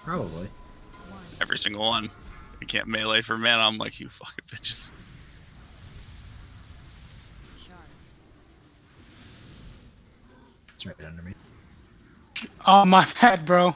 Probably. Every single one. You can't melee for mana. I'm like, you fucking bitches. It's right under me. Oh, my bad, bro.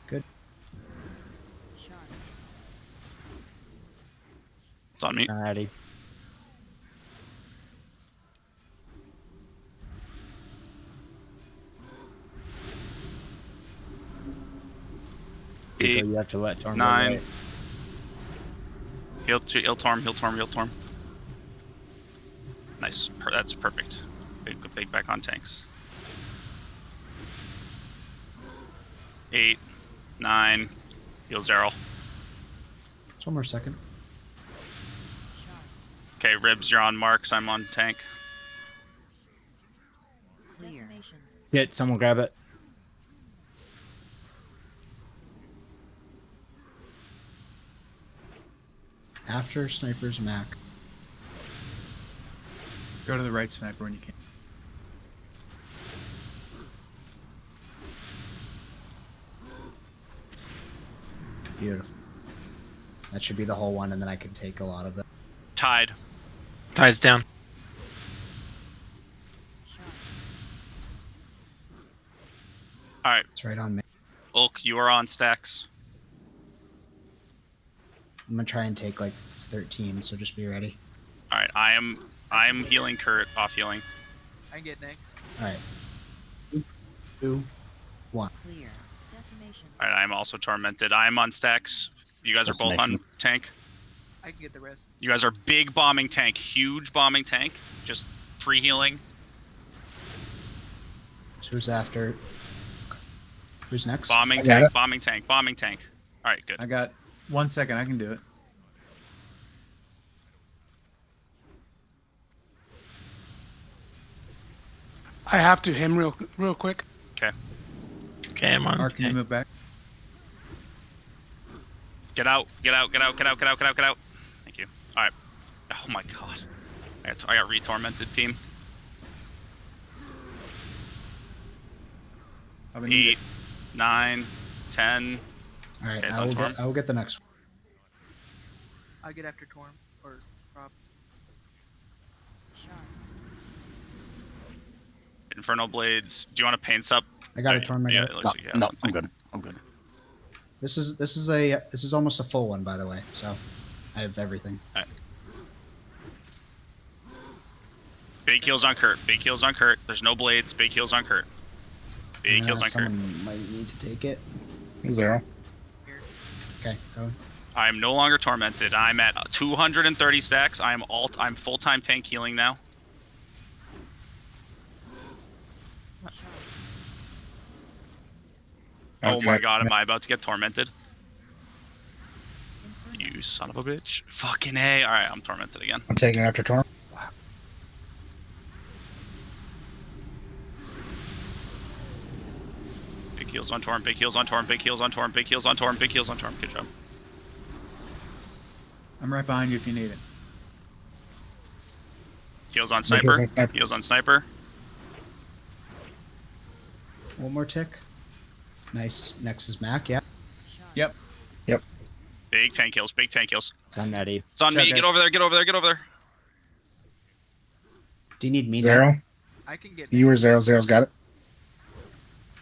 Good. It's on me. Alrighty. Eight, You have to let Torm 9. go Heal Torm, heal Torm, heal Torm. Nice. That's perfect. Big back on tanks. 8, 9. Heal Zeril. Just one more second. Okay, Ribs, you're on marks. I'm on tank. Get someone grab it. After snipers, Mac. Go to the right sniper when you can. Beautiful. That should be the whole one, and then I can take a lot of them. Tide. Tide's down. Alright, It's right on me. Ulk, you are on stacks. I'm gonna try and take like 13, so just be ready. Alright, I am healing Kurt, off healing. I can get next. Alright. 2, 1. Clear. Decimation. Alright, I am also tormented. I am on stacks. You guys are both on tank. I can get the rest. You guys are big bombing tank, huge bombing tank. Just free healing. So who's after? Who's next? Bombing got tank, it. bombing tank, bombing tank. Alright, good. I got 1 second. I can do it. I have to him real quick. Okay. Okay, I'm on. Mark, can you Okay. move back? Get out, get out, get out, get out, get out, get out, get out. Thank you. Alright. Oh my god. I got re-tormented, team. I would need 8, 9, 10. Alright, Okay, it's I on will Torm. get the next one. I'll get after Torm or Rob. Infernal Blades. Do you want to paint up? I got a Torm. Yeah, it looks like you have something. I'm good. I'm good. This is almost a full one, by the way. So I have everything. Big heals on Kurt. Big heals on Kurt. There's no blades. Big heals on Kurt. Big heals on Kurt. Someone might need to take it. 0. Okay, go. I am no longer tormented. I'm at 230 stacks. I'm full-time tank healing now. Oh my god, am I about to get tormented? You son of a bitch. Fucking A. Alright, I'm tormented again. I'm taking it after Torm. Big heals on Torm, big heals on Torm, big heals on Torm, big heals on Torm, big heals on Torm. Good job. I'm right behind you if you need it. Heals on Sniper. Heals on Sniper. One more tick. Nice. Next is Mac. Yeah. Yep. Big tank heals, big tank heals. I'm ready. It's on me. Okay. Get over there, get over there, get over there. Do you need me now? Zero. I can get You were zero. Zero's got it.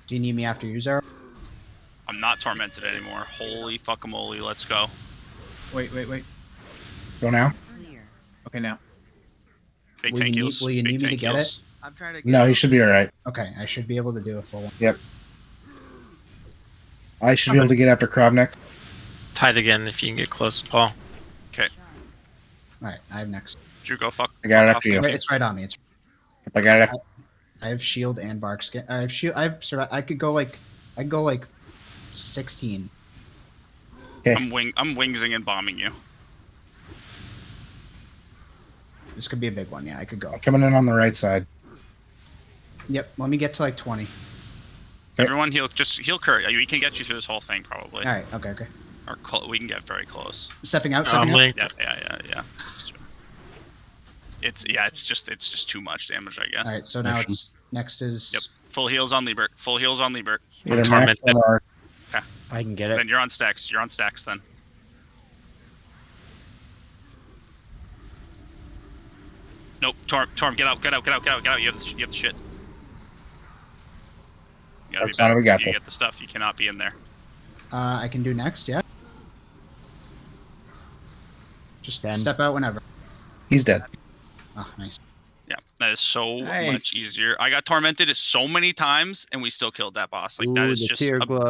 Do you need me after you, Zero? I'm not tormented anymore. Holy fuckamole, let's go. Wait. Go now. Clear. Okay, now. Big Will tank you need- heals. will you big need me to tank get heals. I'm trying to get No, he should be all right. Okay, I should be able to do a full one. Yep. I should be able to get after Krob next. Tide again if you can get close, Paul. Okay, All right, I have next. Drew, go fuck. I got it fuck after off. you. Wait, it's right on me. It's. If I got it after. I have shield and bark skin. I have shield. I've survived. I could go like. I go like 16. I'm wingsing and bombing you. This could be a big one. Yeah, I could go. Coming in on the right side. Yep. Let me get to like 20. Okay. Everyone heal. Just heal Kurt. We can get you through this whole thing probably. All right. Okay. Or we can get very close. Stepping out. I'm Stepping out. linked. Yeah. It's just too much damage, I guess. All right. So now it's next is. Yep. Full heals on Liebert. Full heals on Liebert. Either Torment Max or I can get it. Then you're on stacks. You're on stacks then. Nope. Torm, get out. You have the shit. You gotta be That's not back. what we got You there. get the stuff. You cannot be in there. I can do next. Yeah. Just Ben. step out whenever. he's dead. Oh, nice. Yeah, that is so Nice. much easier. I got tormented so many times, and we still killed that boss. Like that Ooh, is the just tear a glow.